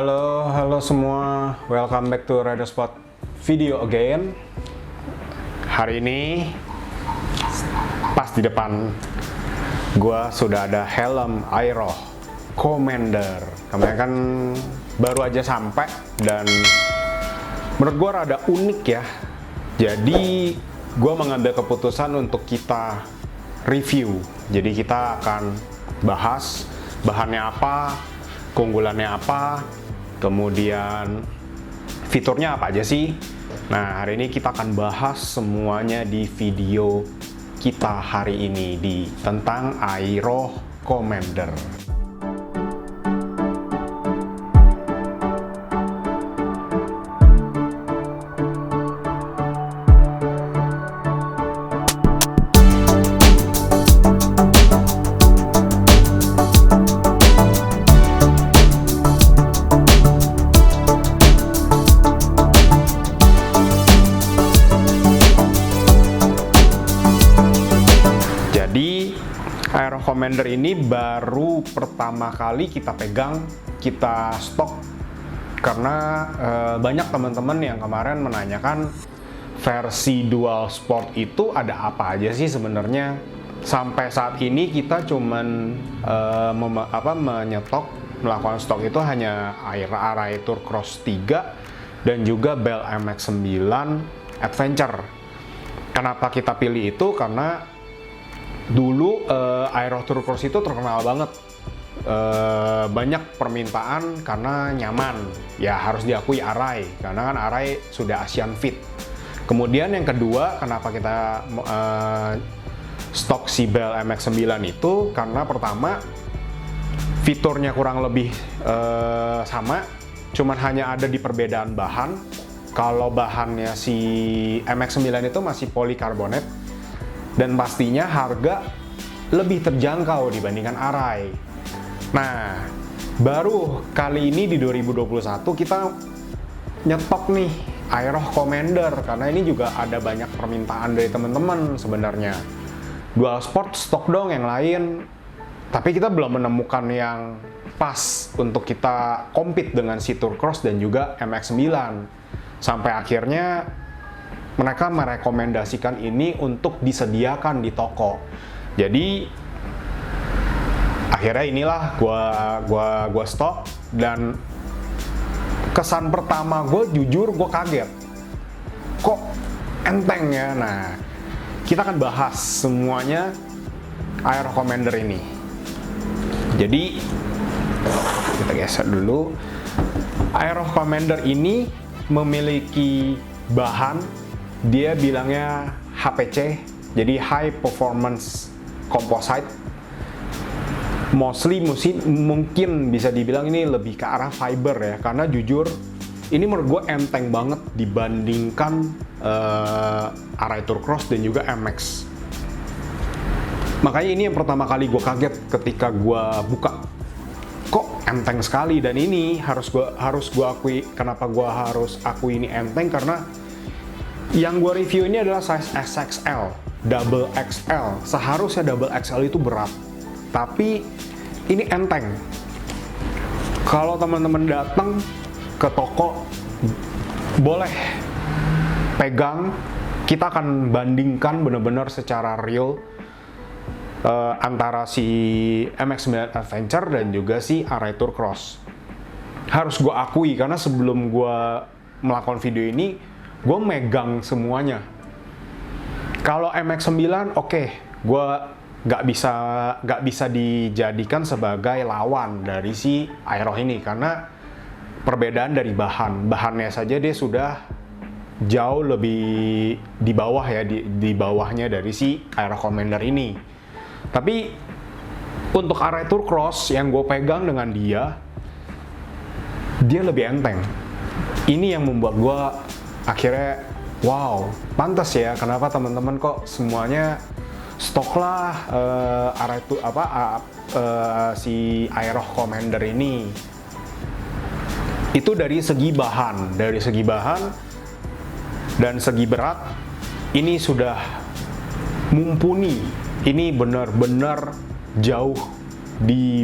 Halo semua, welcome back to Rider Spot video again. Hari ini pas di depan gua sudah ada helm Aero Commander. Kemarin kan baru aja sampai dan menurut gua rada unik ya. Jadi gua mengambil keputusan untuk kita review. Jadi kita akan bahas bahannya apa, keunggulannya apa, kemudian fiturnya apa aja sih. Nah, hari ini kita akan bahas semuanya di video kita hari ini tentang Aero Commander. Aero Commander ini baru pertama kali kita pegang, kita stok karena banyak teman-teman yang kemarin menanyakan versi Dual Sport itu ada apa aja sih sebenarnya. Sampai saat ini kita cuman melakukan stok itu hanya Arai Tour Cross 3 dan juga Bell MX-9 Adventure. Kenapa kita pilih itu? Karena dulu Aero Tour Cross itu terkenal banget, banyak permintaan karena nyaman. Ya harus diakui Arai, karena kan Arai sudah Asian Fit. Kemudian yang kedua, kenapa kita stok si Bell MX-9 itu? Karena pertama, fiturnya kurang lebih sama, cuman hanya ada di perbedaan bahan. Kalau bahannya si MX-9 itu masih polikarbonat, dan pastinya harga lebih terjangkau dibandingkan Arai. Nah, baru kali ini di 2021 kita nyetok nih Aero Commander, karena ini juga ada banyak permintaan dari teman-teman sebenarnya. Dual Sport stok dong yang lain, tapi kita belum menemukan yang pas untuk kita compete dengan si Tour Cross dan juga MX-9. Sampai akhirnya mereka merekomendasikan ini untuk disediakan di toko. Jadi akhirnya inilah gua stok, dan kesan pertama gue jujur gue kaget. Kok enteng ya? Nah, kita akan bahas semuanya Aero Commander ini. Jadi kita geser dulu. Aero Commander ini memiliki bahan, dia bilangnya HPC, jadi High Performance Composite. Mostly mungkin bisa dibilang ini lebih ke arah fiber ya, karena jujur ini menurut gue enteng banget dibandingkan Arai Tour Cross dan juga MX. Makanya ini yang pertama kali gue kaget ketika gue buka, kok enteng sekali. Dan ini harus gue akui. Kenapa gue harus akui ini enteng? Karena yang gue review ini adalah size XXL, double XL. Seharusnya double XL itu berat, tapi ini enteng. Kalau teman-teman datang ke toko, boleh pegang. Kita akan bandingkan benar-benar secara real antara si MX-9 Adventure dan juga si Arai Tour Cross. Harus gue akui, karena sebelum gue melakukan video ini, gue megang semuanya. Kalau MX-9, oke, gue nggak bisa dijadikan sebagai lawan dari si Aero ini, karena perbedaan dari bahannya saja dia sudah jauh lebih di bawah ya, di bawahnya dari si Aero Commander ini. Tapi untuk Arai Tour Cross yang gue pegang dengan dia lebih enteng. Ini yang membuat gue akhirnya wow, pantas ya kenapa teman-teman kok semuanya stok lah si Aero Commander ini. Itu dari segi bahan dan segi berat ini sudah mumpuni. Ini benar-benar jauh di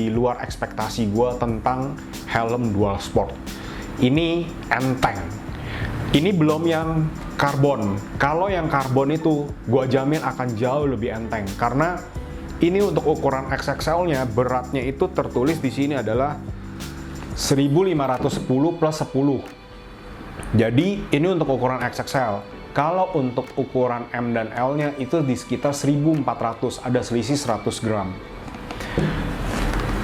luar ekspektasi gue tentang helm dual sport. Ini enteng. Ini belum yang karbon. Kalau yang karbon itu gue jamin akan jauh lebih enteng karena ini untuk ukuran XXL-nya, beratnya itu tertulis di sini adalah 1510 plus 10. Jadi ini untuk ukuran XXL. Kalau untuk ukuran M dan L-nya itu di sekitar 1400, ada selisih 100 gram.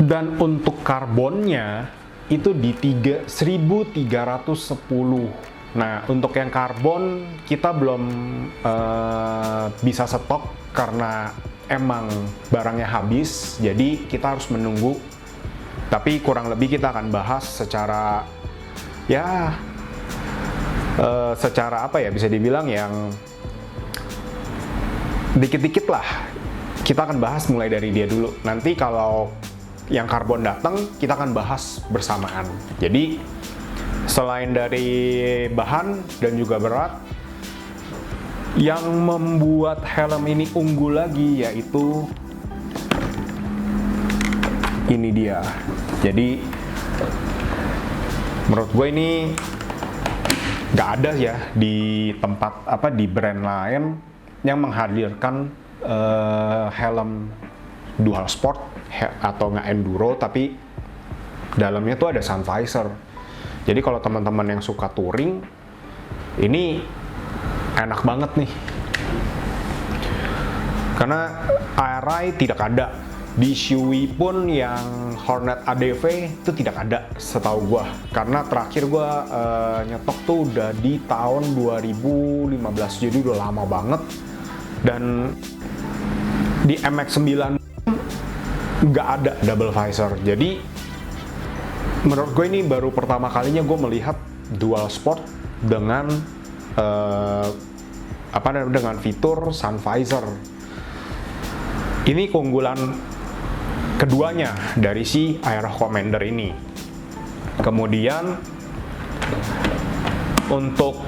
Dan untuk karbonnya itu di 1310. Nah, untuk yang karbon kita belum bisa stok karena emang barangnya habis, jadi kita harus menunggu. Tapi kurang lebih kita akan bahas secara secara apa ya, bisa dibilang yang dikit-dikit lah. Kita akan bahas mulai dari dia dulu. Nanti kalau yang karbon datang, kita akan bahas bersamaan. Jadi selain dari bahan dan juga berat, yang membuat helm ini unggul lagi yaitu ini dia. Jadi menurut gue ini nggak ada ya di tempat di brand lain yang menghadirkan helm dual sport atau nggak enduro tapi dalamnya tuh ada sun visor. Jadi kalau teman-teman yang suka touring, ini enak banget nih. Karena ARI tidak ada. Di Shoei pun yang Hornet ADV itu tidak ada setahu gua. Karena terakhir gua nyetok tuh udah di tahun 2015, jadi udah lama banget. Dan di MX-9 nggak ada double visor. Jadi menurut gue ini baru pertama kalinya gue melihat dual sport dengan dengan fitur sun visor. Ini keunggulan keduanya dari si Aero Commander ini. Kemudian untuk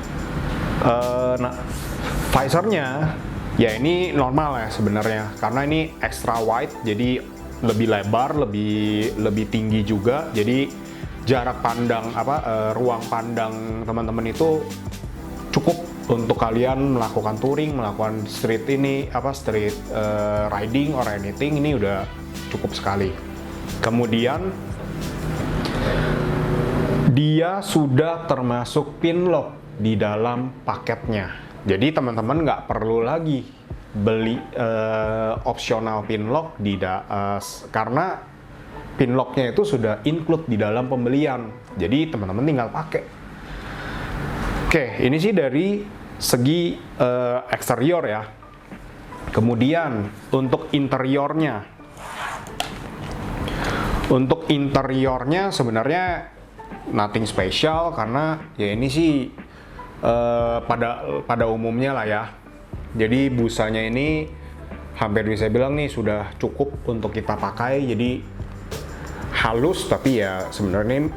visornya ya ini normal ya sebenarnya, karena ini extra wide, jadi lebih lebar, lebih tinggi juga. Jadi jarak pandang ruang pandang teman-teman itu cukup untuk kalian melakukan touring, melakukan street riding or anything. Ini udah cukup sekali. Kemudian dia sudah termasuk pin lock di dalam paketnya. Jadi teman-teman nggak perlu lagi beli optional pin lock karena pin locknya itu sudah include di dalam pembelian. Jadi teman-teman tinggal pakai. Oke, ini sih dari segi eksterior ya. Kemudian untuk interiornya. Untuk interiornya sebenarnya nothing special karena ya ini sih pada umumnya lah ya. Jadi busanya ini hampir bisa bilang nih sudah cukup untuk kita pakai. Jadi halus tapi ya sebenarnya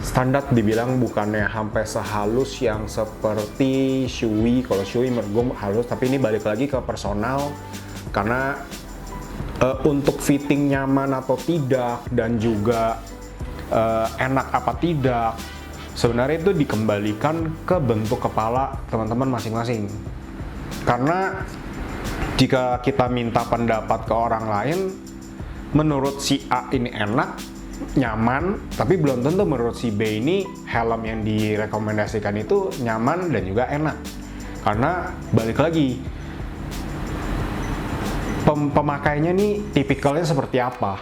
standar dibilang bukannya sampai sehalus yang seperti Shoei. Kalau Shoei menurut gue halus, tapi ini balik lagi ke personal karena untuk fitting nyaman atau tidak dan juga enak apa tidak sebenarnya itu dikembalikan ke bentuk kepala teman-teman masing-masing. Karena jika kita minta pendapat ke orang lain, menurut si A ini enak, nyaman, tapi belum tentu menurut si B ini helm yang direkomendasikan itu nyaman dan juga enak. Karena balik lagi, pemakainya nih tipikalnya seperti apa,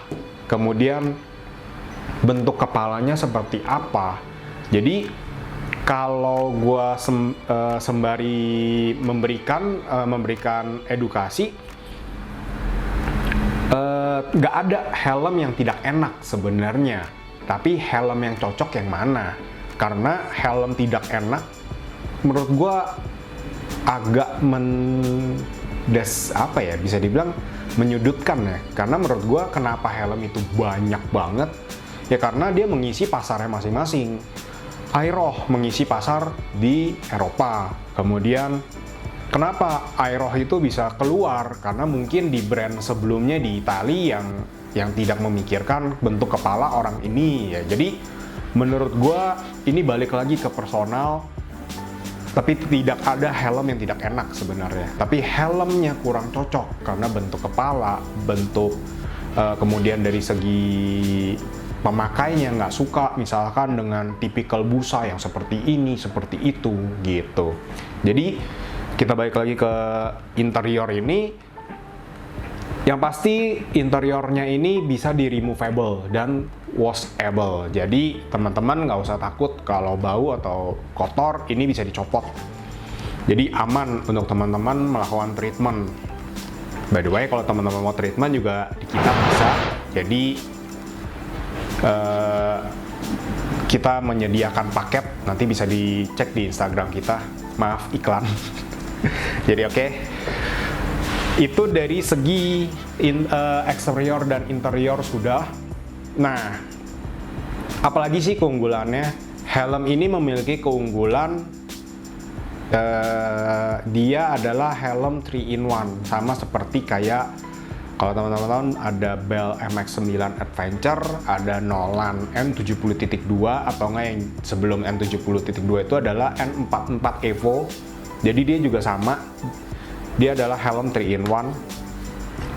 kemudian bentuk kepalanya seperti apa. Jadi kalau gua sembari memberikan edukasi, nggak ada helm yang tidak enak sebenarnya, tapi helm yang cocok yang mana? Karena helm tidak enak menurut gua agak bisa dibilang menyudutkan ya. Karena menurut gua kenapa helm itu banyak banget ya, karena dia mengisi pasarnya masing-masing. Aeroh mengisi pasar di Eropa, kemudian Kenapa Aeroh itu bisa keluar? Karena mungkin di brand sebelumnya di Italia yang tidak memikirkan bentuk kepala orang ini ya. Jadi menurut gua ini balik lagi ke personal, tapi tidak ada helm yang tidak enak sebenarnya. Tapi helmnya kurang cocok karena bentuk kepala, bentuk kemudian dari segi pemakainya nggak suka misalkan dengan tipikal busa yang seperti ini, seperti itu gitu. Jadi kita balik lagi ke interior ini. Yang pasti interiornya ini bisa di removable dan washable. Jadi teman-teman nggak usah takut kalau bau atau kotor, ini bisa dicopot. Jadi aman untuk teman-teman melakukan treatment. By the way, kalau teman-teman mau treatment juga di kita bisa. Jadi kita menyediakan paket, nanti bisa dicek di Instagram kita. Maaf, iklan. Jadi oke. Itu dari segi eksterior dan interior sudah. Nah, apalagi sih keunggulannya? Helm ini memiliki keunggulan dia adalah helm 3-in-1, sama seperti kayak kalau teman-teman ada Bell MX-9 Adventure, ada Nolan N70.2, atau enggak yang sebelum N70.2 itu adalah N44 Evo. Jadi dia juga sama. Dia adalah helm 3-in-1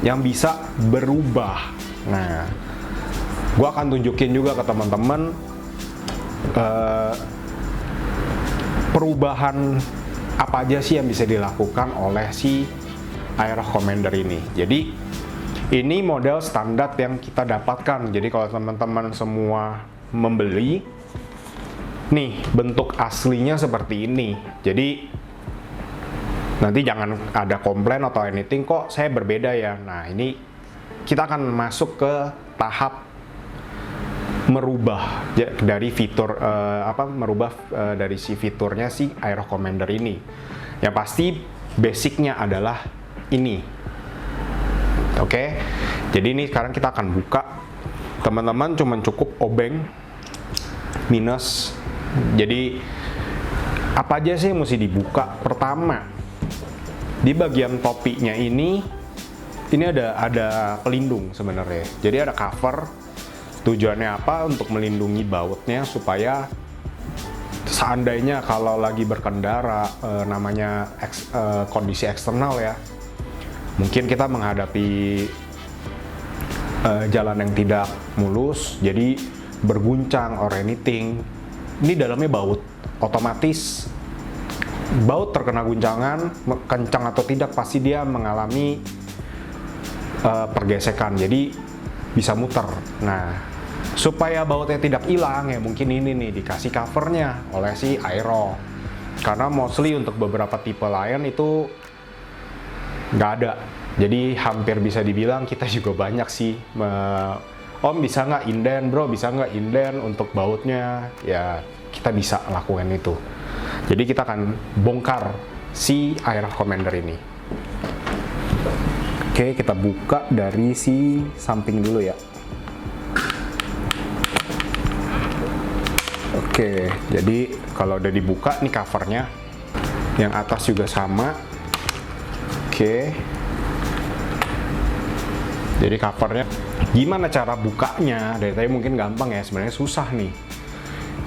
yang bisa berubah. Nah, gua akan tunjukin juga ke teman-teman perubahan apa aja sih yang bisa dilakukan oleh si Aeroh Commander ini. Jadi ini model standar yang kita dapatkan. Jadi kalau teman-teman semua membeli, nih bentuk aslinya seperti ini. Jadi nanti jangan ada komplain atau anything, kok saya berbeda ya. Nah, ini kita akan masuk ke tahap merubah dari fitur dari si fiturnya si Aeroh Commander ini. Yang pasti basicnya adalah ini. Oke. Jadi ini sekarang kita akan buka. Teman-teman cuman cukup obeng minus. Jadi apa aja sih yang mesti dibuka? Pertama, di bagian topinya ini ada pelindung sebenarnya. Jadi ada cover. Tujuannya apa? Untuk melindungi bautnya supaya seandainya kalau lagi berkendara namanya kondisi eksternal ya. Mungkin kita menghadapi jalan yang tidak mulus, jadi berguncang or anything. Ini dalamnya baut. Otomatis baut terkena guncangan, kencang atau tidak, pasti dia mengalami pergesekan, jadi bisa muter. Nah, supaya bautnya tidak hilang ya mungkin ini nih dikasih covernya oleh si Aeroh. Karena mostly untuk beberapa tipe lain itu nggak ada. Jadi hampir bisa dibilang kita juga banyak sih. Om bisa nggak inden bro, bisa nggak inden untuk bautnya? Ya kita bisa lakukan itu. Jadi kita akan bongkar si Aeroh Commander ini. Oke, kita buka dari si samping dulu ya. Oke, jadi kalau udah dibuka nih covernya, yang atas juga sama. Oke, jadi covernya, gimana cara bukanya? Dari tadi mungkin gampang ya, sebenarnya susah nih.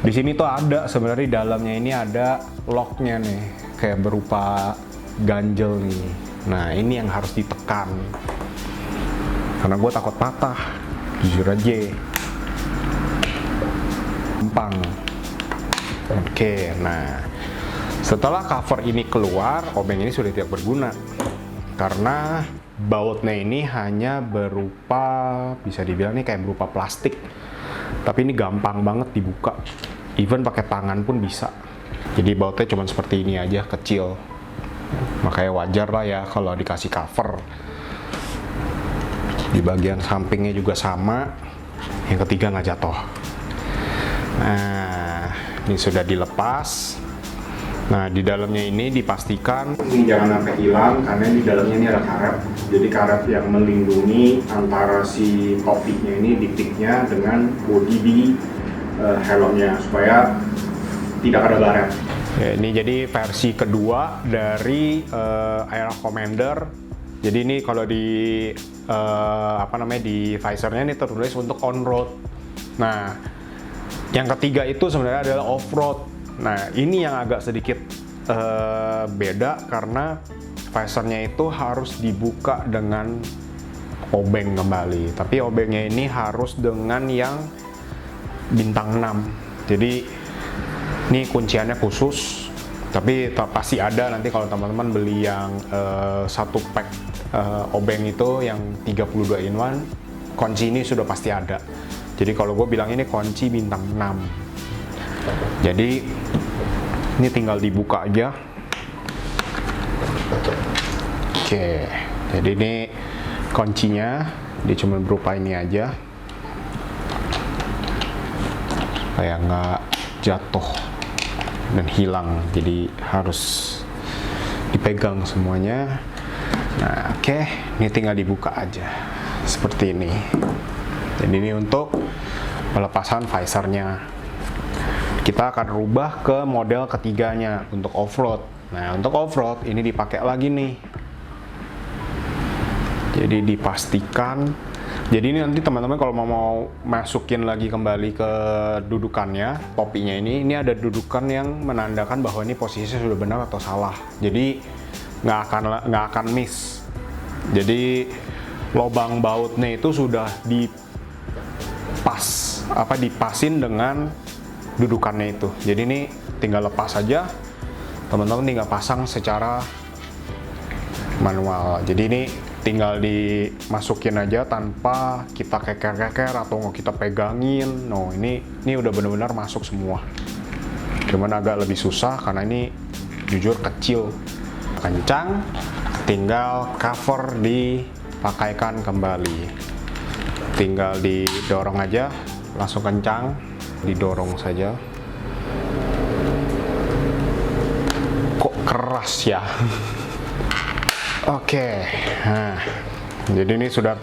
Di sini tuh ada sebenarnya di dalamnya ini ada locknya nih, kayak berupa ganjel nih. Nah ini yang harus ditekan, karena gue takut patah, jujur aja. Gampang. Oke, nah setelah cover ini keluar, obeng ini sudah tidak berguna karena bautnya ini hanya berupa, bisa dibilang nih kayak berupa plastik, tapi ini gampang banget dibuka, even pakai tangan pun bisa. Jadi bautnya cuma seperti ini aja, kecil, makanya wajar lah ya kalau dikasih cover. Di bagian sampingnya juga sama, yang ketiga nggak jatuh. Nah ini sudah dilepas. Nah di dalamnya ini dipastikan ini jangan sampai hilang, karena di dalamnya ini ada karet. Jadi karet yang melindungi antara si topinya ini, dipiknya dengan body di helmnya supaya tidak ada baret. Ya, ini jadi versi kedua dari Aero Commander. Jadi ini kalau di di visornya ini tertulis untuk on road. Nah, yang ketiga itu sebenarnya adalah off road. Nah, ini yang agak sedikit beda karena visornya itu harus dibuka dengan obeng kembali. Tapi obengnya ini harus dengan yang bintang 6. Jadi ini kunciannya khusus. Tapi pasti ada nanti kalau teman-teman beli yang satu pack obeng itu yang 32 in 1, kunci ini sudah pasti ada. Jadi kalau gue bilang ini kunci bintang 6. Jadi ini tinggal dibuka aja. Oke, jadi ini kuncinya, dia cuma berupa ini aja supaya nggak jatuh dan hilang, jadi harus dipegang semuanya. Nah, oke, ini tinggal dibuka aja seperti ini. Dan ini untuk pelepasan visornya. Kita akan rubah ke model ketiganya untuk off-road. Nah, untuk off-road ini dipakai lagi nih. Jadi dipastikan. Jadi ini nanti teman-teman kalau mau masukin lagi kembali ke dudukannya, topinya ini ada dudukan yang menandakan bahwa ini posisinya sudah benar atau salah. Jadi nggak akan miss. Jadi lubang bautnya itu sudah dipasin dengan dudukannya itu. Jadi ini tinggal lepas saja, teman-teman tinggal pasang secara manual. Jadi ini tinggal dimasukin aja tanpa kita keker-keker atau kita pegangin. No, ini udah benar-benar masuk semua. Cuman agak lebih susah karena ini jujur kecil. Kencang, tinggal cover dipakaikan kembali. Tinggal didorong aja, langsung kencang, didorong saja. Kok keras ya? Oke, nah, jadi ini sudah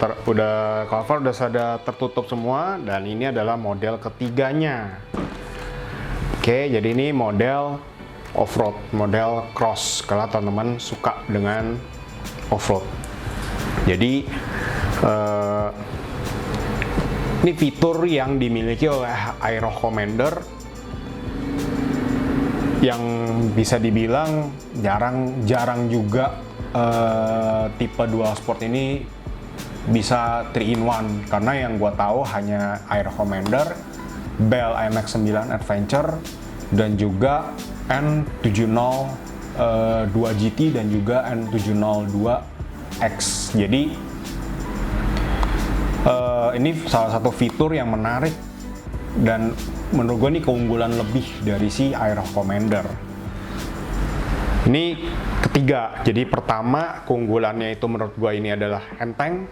cover, sudah tertutup semua, dan ini adalah model ketiganya. Oke, jadi ini model off-road, model cross, kalau teman-teman suka dengan off-road. Jadi ini fitur yang dimiliki oleh Aero Commander yang bisa dibilang jarang juga tipe dual sport ini bisa 3 in 1, karena yang gua tahu hanya Aero Commander, Bell IMX-9 Adventure, dan juga N70 2GT dan juga N702X. Jadi ini salah satu fitur yang menarik dan menurut gue ini keunggulan lebih dari si Aero Commander. Ini ketiga. Jadi pertama, keunggulannya itu menurut gue ini adalah enteng.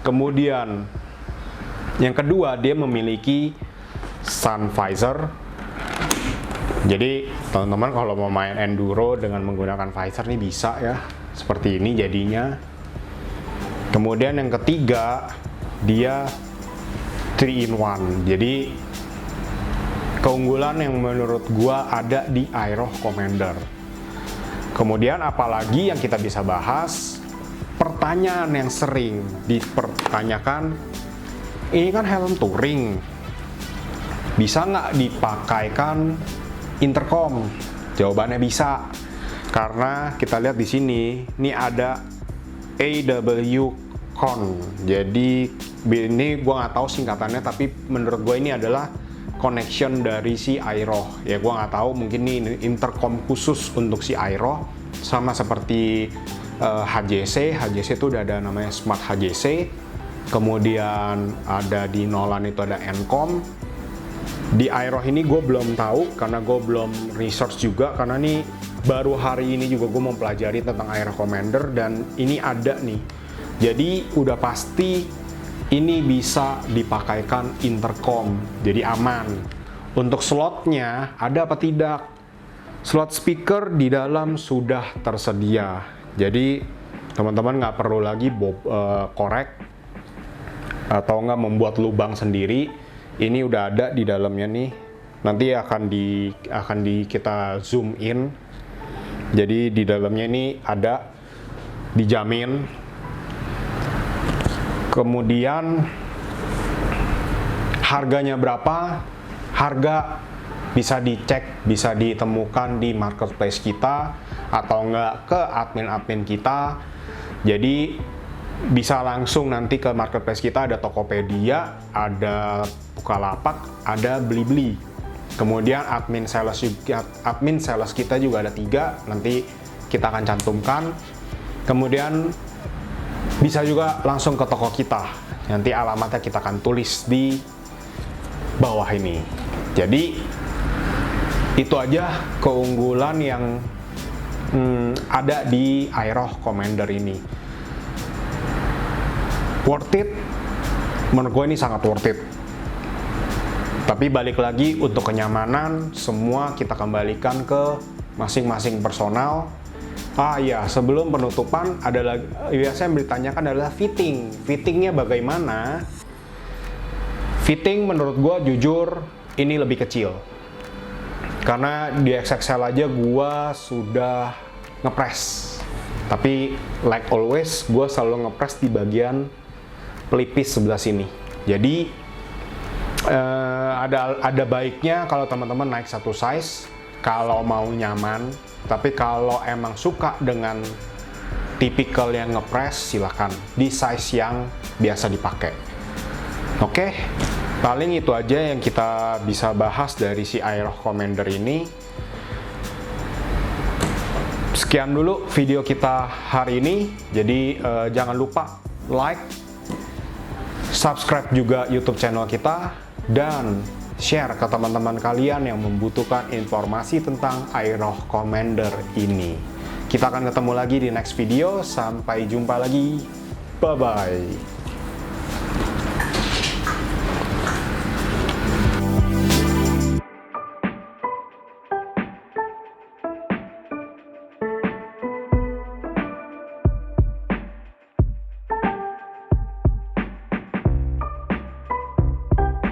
Kemudian yang kedua, dia memiliki sun visor. Jadi teman-teman kalau mau main enduro dengan menggunakan visor ini bisa ya, seperti ini jadinya. Kemudian yang ketiga, dia 3 in 1. Jadi keunggulan yang menurut gua ada di Aero Commander. Kemudian apalagi yang kita bisa bahas, pertanyaan yang sering dipertanyakan, ini kan helm touring, bisa nggak dipakaikan intercom? Jawabannya bisa, karena kita lihat di sini, ini ada AW Con. Jadi ini gue nggak tahu singkatannya, tapi menurut gue ini adalah connection dari si Aero. Ya gue nggak tahu, mungkin ini intercom khusus untuk si Aero, sama seperti HJC. HJC itu udah ada namanya Smart HJC. Kemudian ada di Nolan itu ada Encom. Di Aero ini gue belum tahu karena gue belum research juga, karena ini baru hari ini juga gue mempelajari tentang Aero Commander dan ini ada nih. Jadi udah pasti ini bisa dipakaikan intercom, jadi aman. Untuk slotnya ada apa tidak? Slot speaker di dalam sudah tersedia, jadi teman-teman nggak perlu lagi korek atau nggak membuat lubang sendiri. Ini udah ada di dalamnya nih, nanti akan kita zoom in. Jadi di dalamnya ini ada dijamin. Kemudian harganya berapa? Harga bisa dicek, bisa ditemukan di marketplace kita atau enggak ke admin-admin kita. Jadi bisa langsung nanti ke marketplace kita, ada Tokopedia, ada Bukalapak, ada Blibli. Kemudian admin sales kita juga ada 3, nanti kita akan cantumkan. Kemudian bisa juga langsung ke toko kita, nanti alamatnya kita akan tulis di bawah ini. Jadi itu aja keunggulan yang ada di Aeroh Commander ini. Worth it? Menurut gue ini sangat worth it. Tapi balik lagi, untuk kenyamanan semua kita kembalikan ke masing-masing personal. Ya, sebelum penutupan adalah biasanya yang ditanyakan adalah fitting. Fittingnya bagaimana? Fitting menurut gue jujur ini lebih kecil. Karena di XXL aja gue sudah ngepres. Tapi like always, gue selalu ngepres di bagian pelipis sebelah sini. Jadi ada baiknya kalau teman-teman naik satu size kalau mau nyaman. Tapi kalau emang suka dengan tipikal yang ngepres, silakan di size yang biasa dipakai. Oke, paling itu aja yang kita bisa bahas dari si Aeroh Commander ini. Sekian dulu video kita hari ini. Jadi jangan lupa like, subscribe juga YouTube channel kita, dan share ke teman-teman kalian yang membutuhkan informasi tentang Aeroh Commander ini. Kita akan ketemu lagi di next video. Sampai jumpa lagi. Bye-bye.